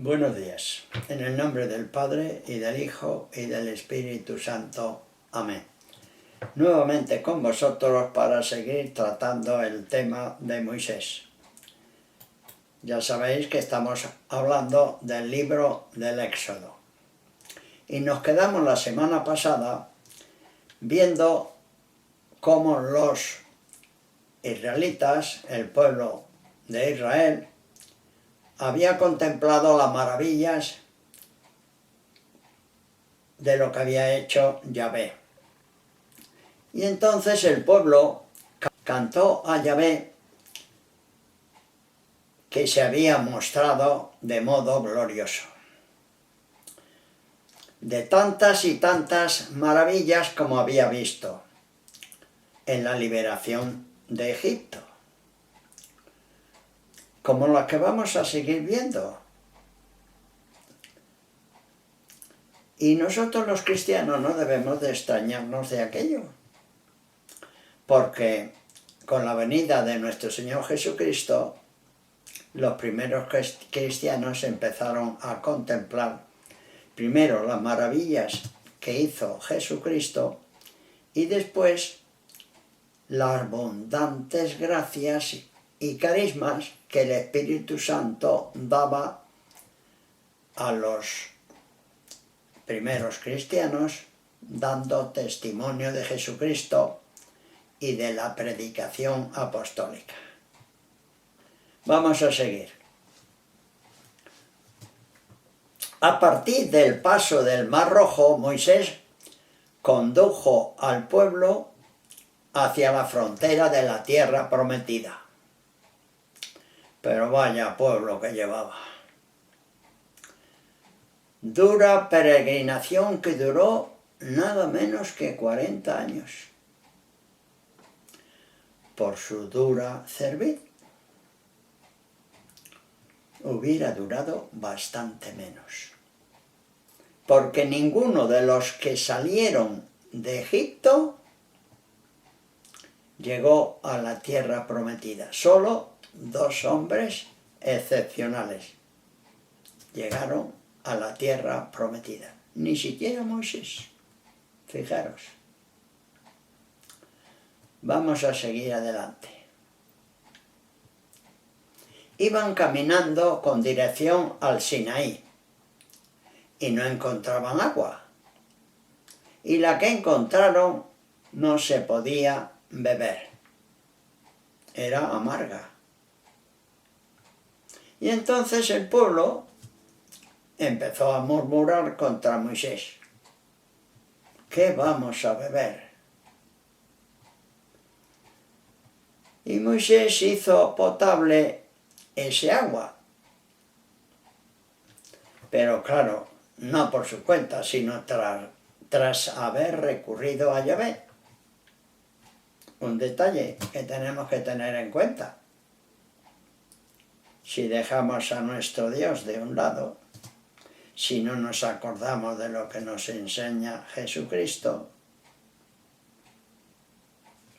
Buenos días, en el nombre del Padre, y del Hijo, y del Espíritu Santo. Amén. Nuevamente con vosotros para seguir tratando el tema de Moisés. Ya sabéis que estamos hablando del libro del Éxodo. Y nos quedamos la semana pasada viendo cómo los israelitas, el pueblo de Israel, había contemplado las maravillas de lo que había hecho Yahvé. Y entonces el pueblo cantó a Yahvé que se había mostrado de modo glorioso. De tantas y tantas maravillas como había visto en la liberación de Egipto, como las que vamos a seguir viendo. Y nosotros los cristianos no debemos de extrañarnos de aquello, porque con la venida de nuestro Señor Jesucristo, los primeros cristianos empezaron a contemplar primero las maravillas que hizo Jesucristo y después las abundantes gracias y carismas que el Espíritu Santo daba a los primeros cristianos, dando testimonio de Jesucristo y de la predicación apostólica. Vamos a seguir. A partir del paso del Mar Rojo, Moisés condujo al pueblo hacia la frontera de la tierra prometida. Pero vaya pueblo que llevaba. Dura peregrinación que duró nada menos que 40 años. Por su dura cerviz. Hubiera durado bastante menos. Porque ninguno de los que salieron de Egipto llegó a la tierra prometida. Solo 2 hombres excepcionales llegaron a la tierra prometida. Ni siquiera Moisés. Fijaros. Vamos a seguir adelante. Iban caminando con dirección al Sinaí y no encontraban agua. Y la que encontraron no se podía beber. Era amarga. Y entonces el pueblo empezó a murmurar contra Moisés. ¿Qué vamos a beber? Y Moisés hizo potable ese agua. Pero claro, no por su cuenta, sino tras haber recurrido a Yahvé. Un detalle que tenemos que tener en cuenta. Si dejamos a nuestro Dios de un lado, si no nos acordamos de lo que nos enseña Jesucristo,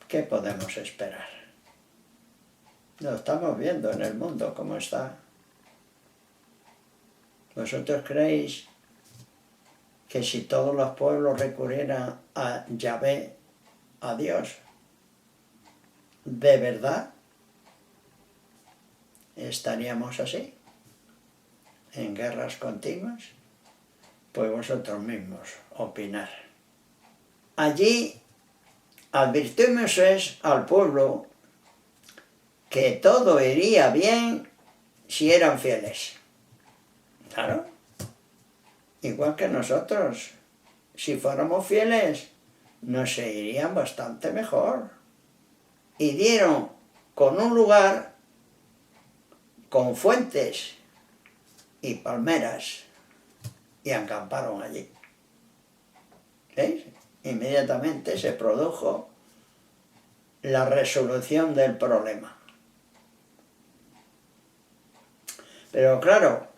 ¿qué podemos esperar? Lo estamos viendo en el mundo cómo está. ¿Vosotros creéis que si todos los pueblos recurrieran a Yahvé, a Dios, de verdad estaríamos así, en guerras continuas? Pues vosotros mismos opinad. Allí advirtió Moisés al pueblo que todo iría bien si eran fieles. Claro, igual que nosotros, si fuéramos fieles, nos irían bastante mejor. Y dieron con un lugar con fuentes y palmeras y acamparon allí. ¿Veis? Inmediatamente se produjo la resolución del problema. Pero claro,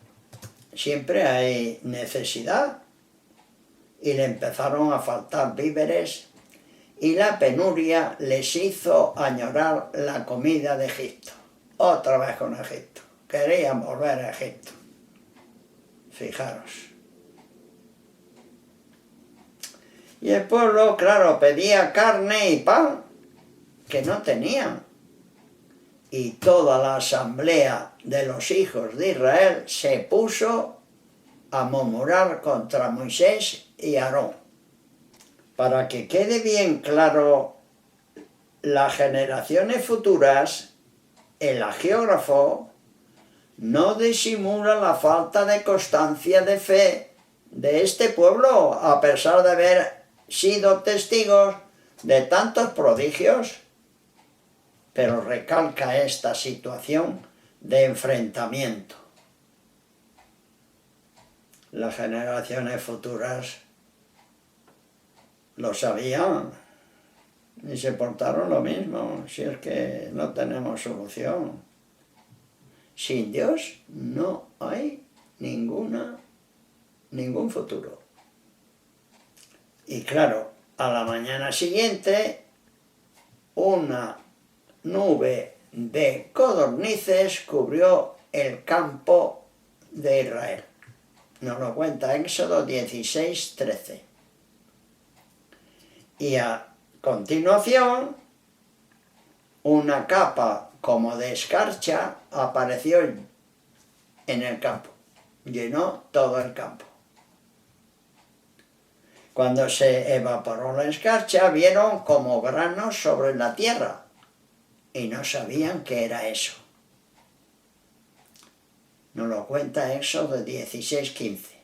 siempre hay necesidad y le empezaron a faltar víveres y la penuria les hizo añorar la comida de Egipto. Otra vez con Egipto. Querían volver a Egipto. fijaros. Y el pueblo, claro, pedía carne y pan, que no tenían. Y toda la asamblea de los hijos de Israel se puso a murmurar contra Moisés y Aarón. Para que quede bien claro, las generaciones futuras, el hagiógrafo no disimula la falta de constancia de fe de este pueblo, a pesar de haber sido testigos de tantos prodigios, pero recalca esta situación de enfrentamiento. Las generaciones futuras lo sabían y se portaron lo mismo, si es que no tenemos solución. Sin Dios no hay ningún futuro. Y claro, a la mañana siguiente, una nube de codornices cubrió el campo de Israel. Nos lo cuenta Éxodo 16:13. Y a continuación, una capa como de escarcha apareció en el campo. Llenó todo el campo. Cuando se evaporó la escarcha, vieron como granos sobre la tierra y no sabían qué era eso. Nos lo cuenta Éxodo 16:15.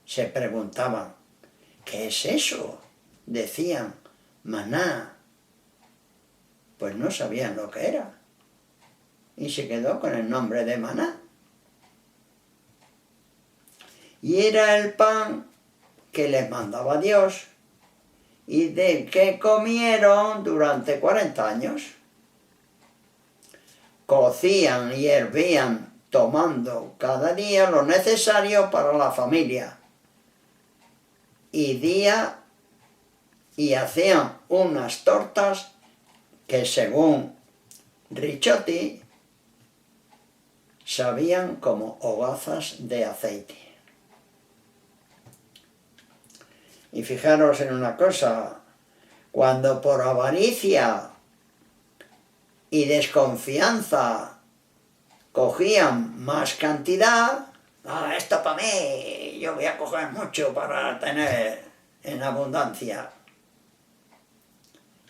Se preguntaban, ¿qué es eso? Decían, maná. Pues no sabían lo que era. Y se quedó con el nombre de maná. Y era el pan que les mandaba Dios y del que comieron durante 40 años. Cocían y hervían tomando cada día lo necesario para la familia. Y hacían unas tortas que, según Ricciotti, sabían como hogazas de aceite. Y fijaros en una cosa, cuando por avaricia y desconfianza cogían más cantidad, esto para mí, yo voy a coger mucho para tener en abundancia.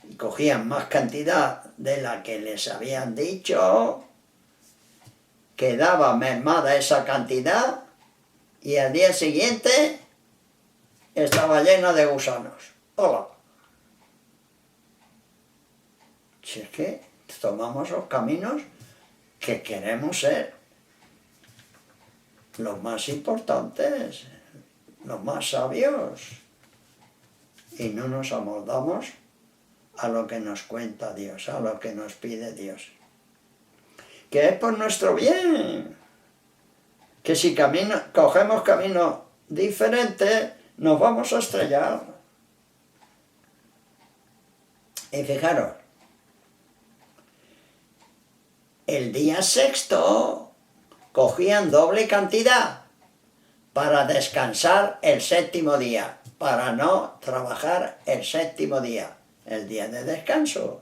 Y cogían más cantidad de la que les habían dicho, quedaba mermada esa cantidad y al día siguiente estaba llena de gusanos. ¡Hola! Si es que tomamos los caminos que queremos ser los más importantes, los más sabios, y no nos amoldamos a lo que nos cuenta Dios, a lo que nos pide Dios. Que es por nuestro bien. Que si cogemos camino diferente, nos vamos a estrellar. Y fijaros, el día sexto cogían doble cantidad para descansar el séptimo día, para no trabajar el séptimo día, el día de descanso.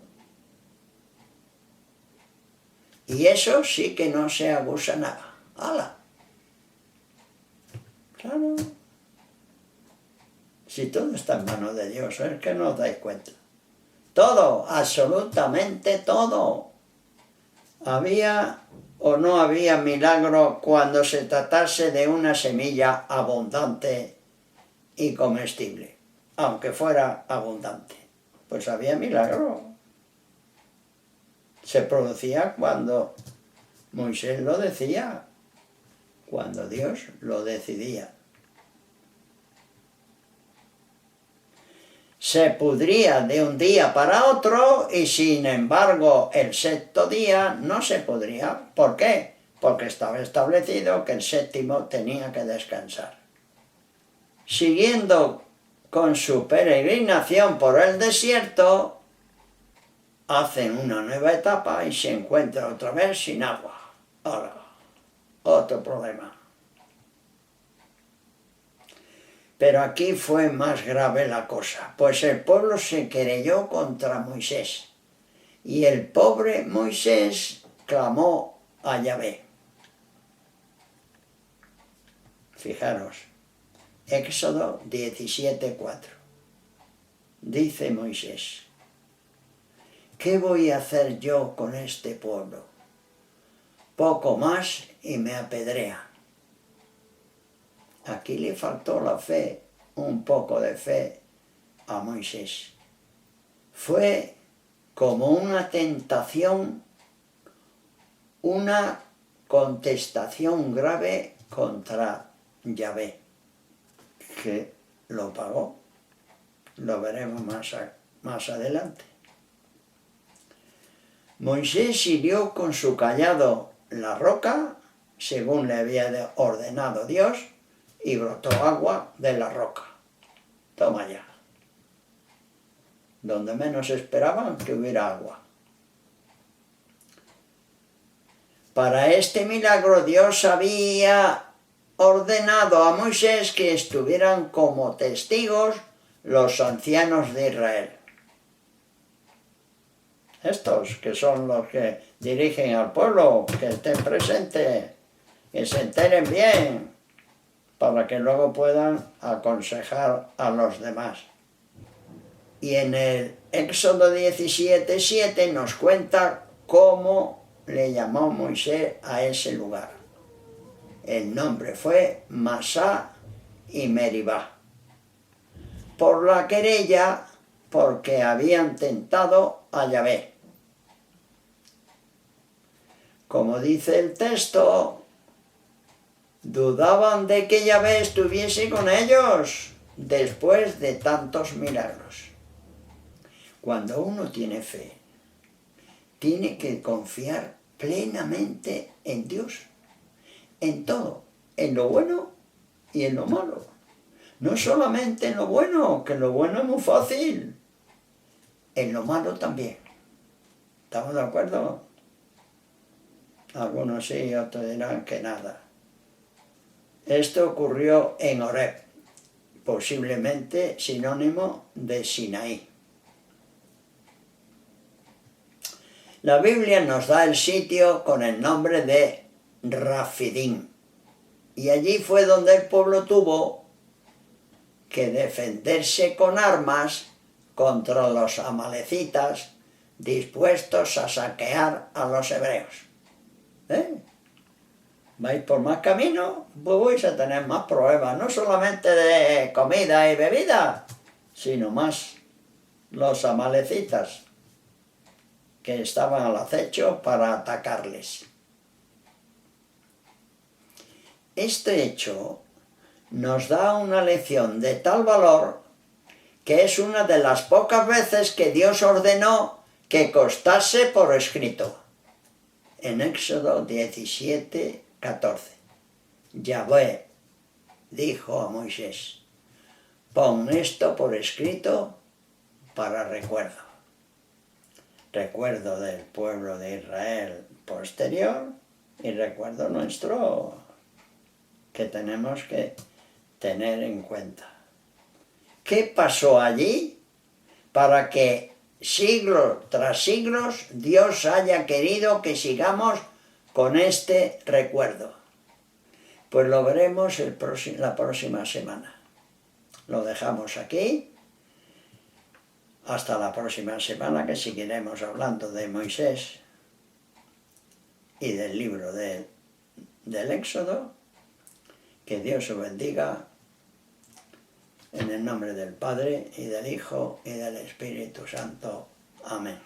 Y eso sí que no se abusa nada. ¡Hala! Claro. Si todo está en manos de Dios, es que no os dais cuenta. Todo, absolutamente todo. Había o no había milagro cuando se tratase de una semilla abundante y comestible, aunque fuera abundante. Pues había milagro. Se producía cuando Moisés lo decía, cuando Dios lo decidía. Se pudría de un día para otro y sin embargo el sexto día no se podría. ¿Por qué? Porque estaba establecido que el séptimo tenía que descansar. Siguiendo con su peregrinación por el desierto, hacen una nueva etapa y se encuentran otra vez sin agua. Ahora, otro problema. Pero aquí fue más grave la cosa, pues el pueblo se querelló contra Moisés, y el pobre Moisés clamó a Yahvé. Fijaros, Éxodo 17:4. Dice Moisés: ¿qué voy a hacer yo con este pueblo? Poco más y me apedrean. Aquí le faltó la fe, un poco de fe a Moisés. Fue como una tentación, una contestación grave contra Yahvé, que lo pagó. Lo veremos más adelante. Moisés hirió con su cayado la roca, según le había ordenado Dios, y brotó agua de la roca. Toma ya. Donde menos esperaban que hubiera agua. Para este milagro Dios había ordenado a Moisés que estuvieran como testigos los ancianos de Israel. Estos que son los que dirigen al pueblo, que estén presentes, que se enteren bien, para que luego puedan aconsejar a los demás. Y en el Éxodo 17:7 nos cuenta cómo le llamó Moisés a ese lugar. El nombre fue Masá y Meribá, por la querella, porque habían tentado a Yahvé. Como dice el texto, dudaban de que Yahvé estuviese con ellos después de tantos milagros. Cuando uno tiene fe, tiene que confiar plenamente en Dios, en todo, en lo bueno y en lo malo. No solamente en lo bueno, que lo bueno es muy fácil, en lo malo también. ¿Estamos de acuerdo? Algunos sí, otros dirán que nada. Esto ocurrió en Horeb, posiblemente sinónimo de Sinaí. La Biblia nos da el sitio con el nombre de Rafidim, y allí fue donde el pueblo tuvo que defenderse con armas contra los amalecitas dispuestos a saquear a los hebreos. ¿Vais por más camino? Pues vais a tener más problemas, no solamente de comida y bebida, sino más los amalecitas que estaban al acecho para atacarles. Este hecho nos da una lección de tal valor que es una de las pocas veces que Dios ordenó que constase por escrito. En Éxodo 17:14, Yahvé dijo a Moisés: pon esto por escrito para recuerdo. Recuerdo del pueblo de Israel posterior y recuerdo nuestro, que tenemos que tener en cuenta. ¿Qué pasó allí para que siglos tras siglos Dios haya querido que sigamos con este recuerdo? Pues lo veremos la próxima semana. Lo dejamos aquí. Hasta la próxima semana, que seguiremos hablando de Moisés y del libro del Éxodo. Que Dios os bendiga, en el nombre del Padre, y del Hijo, y del Espíritu Santo. Amén.